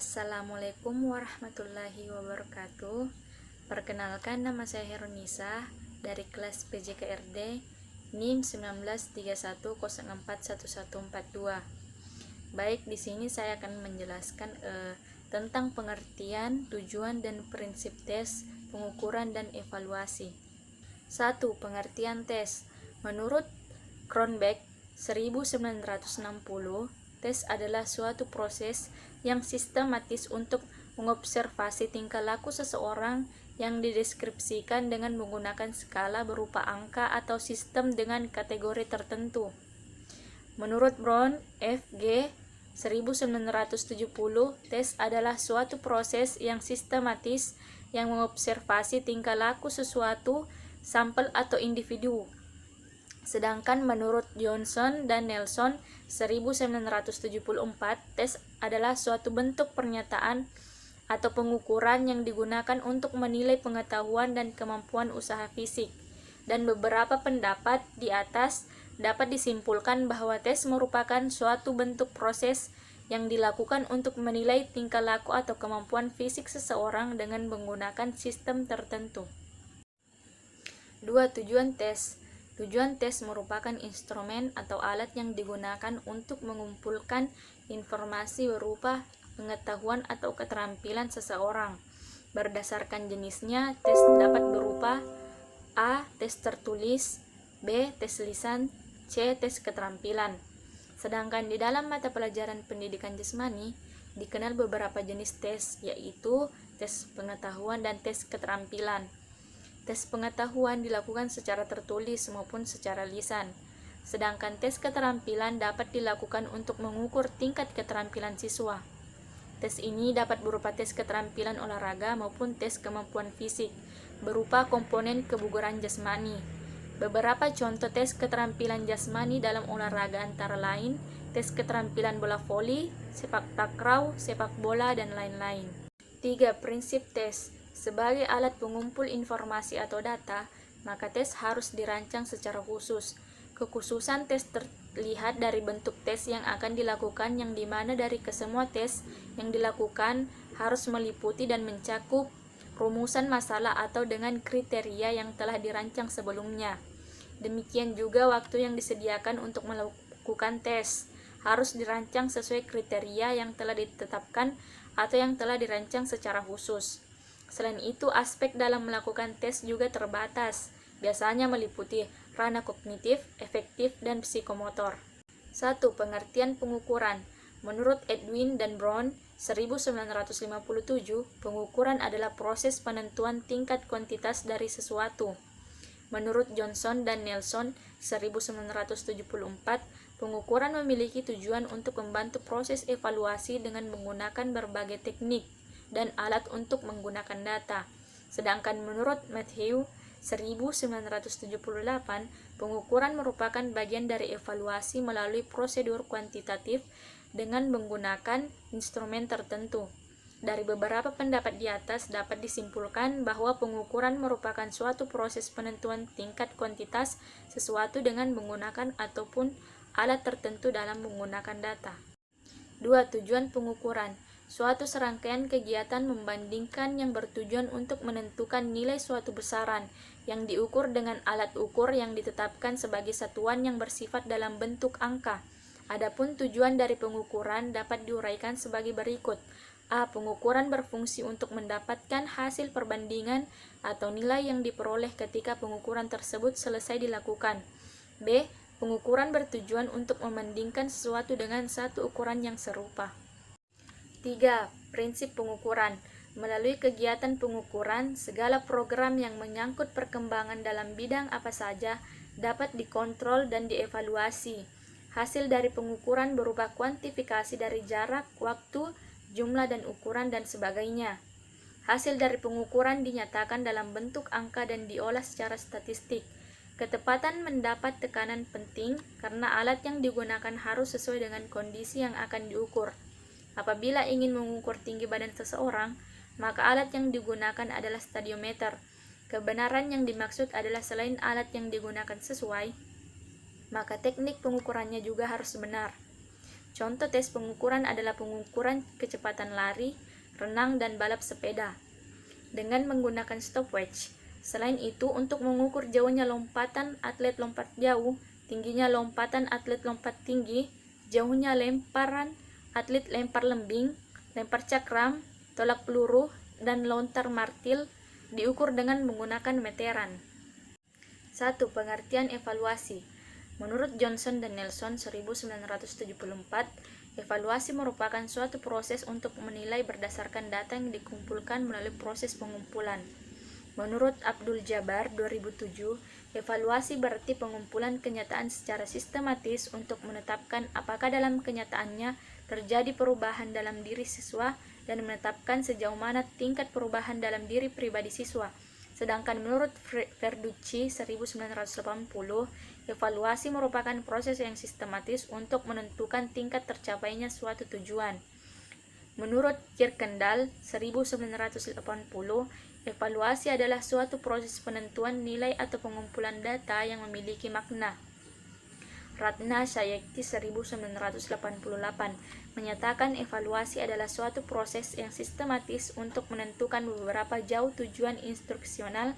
Assalamualaikum warahmatullahi wabarakatuh. Perkenalkan, nama saya Heronisa dari kelas PJKRD NIM 1931041142. Baik, di sini saya akan menjelaskan tentang pengertian, tujuan dan prinsip tes, pengukuran dan evaluasi. 1. Pengertian tes. Menurut Cronbach 1960, tes adalah suatu proses yang sistematis untuk mengobservasi tingkah laku seseorang yang dideskripsikan dengan menggunakan skala berupa angka atau sistem dengan kategori tertentu. Menurut Brown F.G. 1970, tes adalah suatu proses yang sistematis yang mengobservasi tingkah laku sesuatu sampel atau individu. Sedangkan menurut Johnson dan Nelson 1974, tes adalah suatu bentuk pernyataan atau pengukuran yang digunakan untuk menilai pengetahuan dan kemampuan usaha fisik. Dan beberapa pendapat di atas dapat disimpulkan bahwa tes merupakan suatu bentuk proses yang dilakukan untuk menilai tingkah laku atau kemampuan fisik seseorang dengan menggunakan sistem tertentu. 2. Tujuan tes. Tujuan tes merupakan instrumen atau alat yang digunakan untuk mengumpulkan informasi berupa pengetahuan atau keterampilan seseorang. Berdasarkan jenisnya, tes dapat berupa A. Tes tertulis, B. Tes lisan, C. Tes keterampilan. Sedangkan di dalam mata pelajaran pendidikan jasmani, dikenal beberapa jenis tes, yaitu tes pengetahuan dan tes keterampilan. Tes pengetahuan dilakukan secara tertulis maupun secara lisan, sedangkan tes keterampilan dapat dilakukan untuk mengukur tingkat keterampilan siswa. Tes ini dapat berupa tes keterampilan olahraga maupun tes kemampuan fisik, berupa komponen kebugaran jasmani. Beberapa contoh tes keterampilan jasmani dalam olahraga antara lain tes keterampilan bola voli, sepak takraw, sepak bola, dan lain-lain. 3. Prinsip tes. Sebagai alat pengumpul informasi atau data, maka tes harus dirancang secara khusus. Kekhususan tes terlihat dari bentuk tes yang akan dilakukan, yang dimana dari kesemua tes yang dilakukan harus meliputi dan mencakup rumusan masalah atau dengan kriteria yang telah dirancang sebelumnya. Demikian juga waktu yang disediakan untuk melakukan tes harus dirancang sesuai kriteria yang telah ditetapkan atau yang telah dirancang secara khusus. Selain itu, aspek dalam melakukan tes juga terbatas, biasanya meliputi ranah kognitif, efektif, dan psikomotor. 1. Pengertian pengukuran. Menurut Edwin dan Brown 1957, pengukuran adalah proses penentuan tingkat kuantitas dari sesuatu. Menurut Johnson dan Nelson 1974, pengukuran memiliki tujuan untuk membantu proses evaluasi dengan menggunakan berbagai teknik dan alat untuk menggunakan data. Sedangkan menurut Matthew 1978, pengukuran merupakan bagian dari evaluasi melalui prosedur kuantitatif dengan menggunakan instrumen tertentu. Dari beberapa pendapat di atas dapat disimpulkan bahwa pengukuran merupakan suatu proses penentuan tingkat kuantitas sesuatu dengan menggunakan ataupun alat tertentu dalam menggunakan data. 2. Tujuan pengukuran. Suatu serangkaian kegiatan membandingkan yang bertujuan untuk menentukan nilai suatu besaran yang diukur dengan alat ukur yang ditetapkan sebagai satuan yang bersifat dalam bentuk angka. Adapun tujuan dari pengukuran dapat diuraikan sebagai berikut. A. Pengukuran berfungsi untuk mendapatkan hasil perbandingan atau nilai yang diperoleh ketika pengukuran tersebut selesai dilakukan. B. Pengukuran bertujuan untuk membandingkan sesuatu dengan satu ukuran yang serupa. 3. Prinsip pengukuran. Melalui kegiatan pengukuran, segala program yang menyangkut perkembangan dalam bidang apa saja dapat dikontrol dan dievaluasi. Hasil dari pengukuran berupa kuantifikasi dari jarak, waktu, jumlah dan ukuran, dan sebagainya. Hasil dari pengukuran dinyatakan dalam bentuk angka dan diolah secara statistik. Ketepatan mendapat tekanan penting karena alat yang digunakan harus sesuai dengan kondisi yang akan diukur. Apabila ingin mengukur tinggi badan seseorang, maka alat yang digunakan adalah stadiometer. Kebenaran yang dimaksud adalah selain alat yang digunakan sesuai, maka teknik pengukurannya juga harus benar. Contoh tes pengukuran adalah pengukuran kecepatan lari, renang, dan balap sepeda dengan menggunakan stopwatch. Selain itu, untuk mengukur jauhnya lompatan atlet lompat jauh, tingginya lompatan atlet lompat tinggi, jauhnya lemparan atlet lempar lembing, lempar cakram, tolak peluru, dan lontar martil diukur dengan menggunakan meteran. 1. Pengertian evaluasi. Menurut Johnson dan Nelson 1974, evaluasi merupakan suatu proses untuk menilai berdasarkan data yang dikumpulkan melalui proses pengumpulan. Menurut Abdul Jabbar 2007, evaluasi berarti pengumpulan kenyataan secara sistematis untuk menetapkan apakah dalam kenyataannya terjadi perubahan dalam diri siswa dan menetapkan sejauh mana tingkat perubahan dalam diri pribadi siswa. Sedangkan menurut Verducci 1980, evaluasi merupakan proses yang sistematis untuk menentukan tingkat tercapainya suatu tujuan. Menurut Kirkendall 1980, evaluasi adalah suatu proses penentuan nilai atau pengumpulan data yang memiliki makna. Ratna Sayekti 1988 menyatakan evaluasi adalah suatu proses yang sistematis untuk menentukan beberapa jauh tujuan instruksional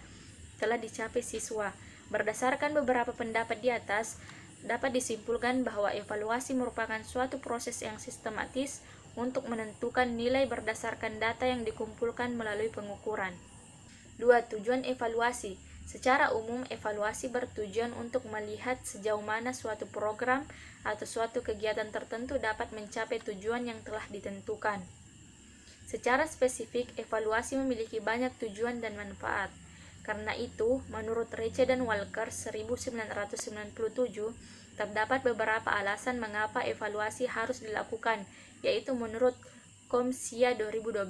telah dicapai siswa. Berdasarkan beberapa pendapat di atas, dapat disimpulkan bahwa evaluasi merupakan suatu proses yang sistematis untuk menentukan nilai berdasarkan data yang dikumpulkan melalui pengukuran. 2. Tujuan evaluasi. Secara umum, evaluasi bertujuan untuk melihat sejauh mana suatu program atau suatu kegiatan tertentu dapat mencapai tujuan yang telah ditentukan. Secara spesifik, evaluasi memiliki banyak tujuan dan manfaat. Karena itu, menurut Recce dan Walker 1997, terdapat beberapa alasan mengapa evaluasi harus dilakukan, yaitu menurut Komsia 2012.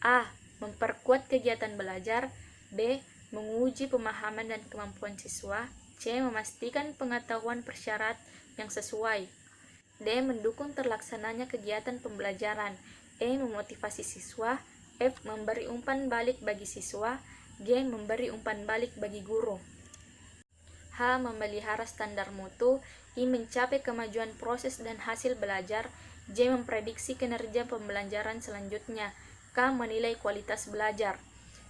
A. Memperkuat kegiatan belajar. B. Menguji pemahaman dan kemampuan siswa. C. Memastikan pengetahuan persyarat yang sesuai. D. Mendukung terlaksananya kegiatan pembelajaran. E. Memotivasi siswa. F. Memberi umpan balik bagi siswa. G. Memberi umpan balik bagi guru. H. Memelihara standar mutu. I. Mencapai kemajuan proses dan hasil belajar. J. Memprediksi kinerja pembelajaran selanjutnya. K. Menilai kualitas belajar.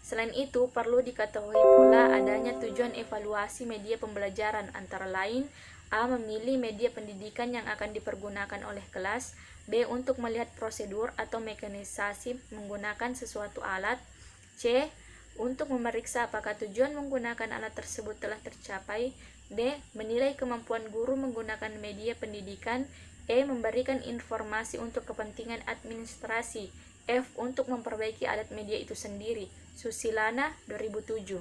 Selain itu, perlu diketahui pula adanya tujuan evaluasi media pembelajaran, antara lain A. Memilih media pendidikan yang akan dipergunakan oleh kelas. B. Untuk melihat prosedur atau mekanisasi menggunakan sesuatu alat. C. Untuk memeriksa apakah tujuan menggunakan alat tersebut telah tercapai. D. Menilai kemampuan guru menggunakan media pendidikan. E. Memberikan informasi untuk kepentingan administrasi. F. Untuk memperbaiki alat media itu sendiri. Susilana 2007.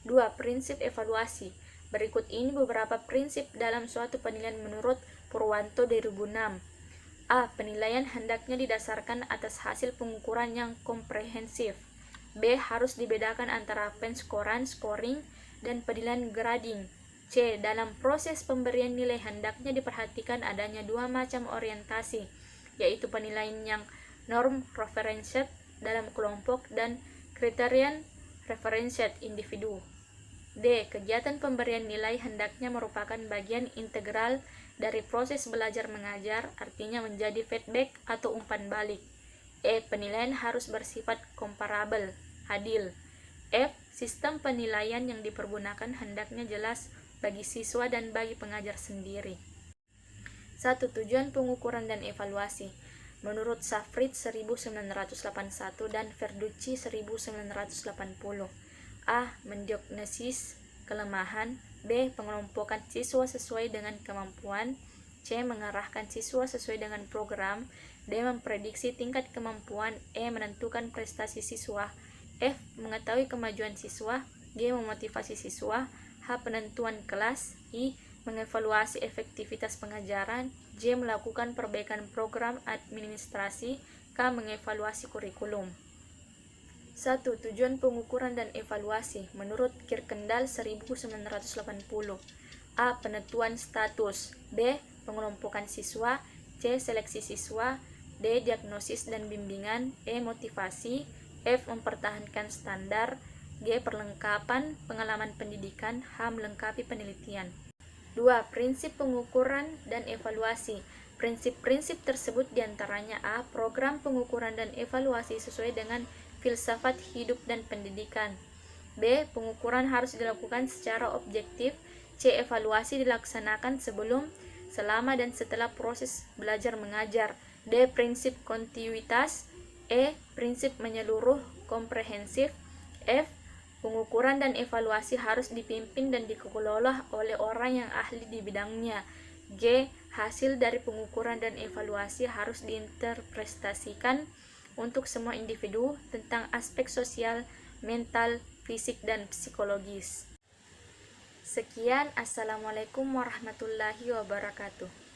2. Prinsip evaluasi. Berikut ini beberapa prinsip dalam suatu penilaian menurut Purwanto 2006. A. Penilaian hendaknya didasarkan atas hasil pengukuran yang komprehensif. B. Harus dibedakan antara penskoran, scoring, dan penilaian grading. C. Dalam proses pemberian nilai hendaknya diperhatikan adanya dua macam orientasi, yaitu penilaian yang norm referenced dalam kelompok dan kriterian referenced individu. D. Kegiatan pemberian nilai hendaknya merupakan bagian integral dari proses belajar mengajar, artinya menjadi feedback atau umpan balik. E. Penilaian harus bersifat komparabel, adil. F. Sistem penilaian yang dipergunakan hendaknya jelas bagi siswa dan bagi pengajar sendiri. 1. Tujuan pengukuran dan evaluasi. Menurut Safrit 1981 dan Verducci 1980. A. Mendiagnosis kelemahan. B. Pengelompokan siswa sesuai dengan kemampuan. C. Mengarahkan siswa sesuai dengan program. D. Memprediksi tingkat kemampuan. E. Menentukan prestasi siswa. F. Mengetahui kemajuan siswa. G. Memotivasi siswa. H. Penentuan kelas. I. Mengevaluasi efektivitas pengajaran. J. Melakukan perbaikan program administrasi. K. Mengevaluasi kurikulum. 1. Tujuan pengukuran dan evaluasi. Menurut Kirkendall 1980. A. Penentuan status. B. Pengelompokan siswa. C. Seleksi siswa. D. Diagnosis dan bimbingan. E. Motivasi. F. Mempertahankan standar. G. Perlengkapan pengalaman pendidikan. H. Melengkapi penelitian. 2. Prinsip pengukuran dan evaluasi. Prinsip-prinsip tersebut diantaranya A. Program pengukuran dan evaluasi sesuai dengan filsafat hidup dan pendidikan. B. Pengukuran harus dilakukan secara objektif. C. Evaluasi dilaksanakan sebelum, selama, dan setelah proses belajar mengajar. D. Prinsip kontinuitas. E. Prinsip menyeluruh komprehensif. F. Pengukuran dan evaluasi harus dipimpin dan dikelola oleh orang yang ahli di bidangnya. G. Hasil dari pengukuran dan evaluasi harus diinterpretasikan untuk semua individu tentang aspek sosial, mental, fisik, dan psikologis. Sekian, Assalamualaikum warahmatullahi wabarakatuh.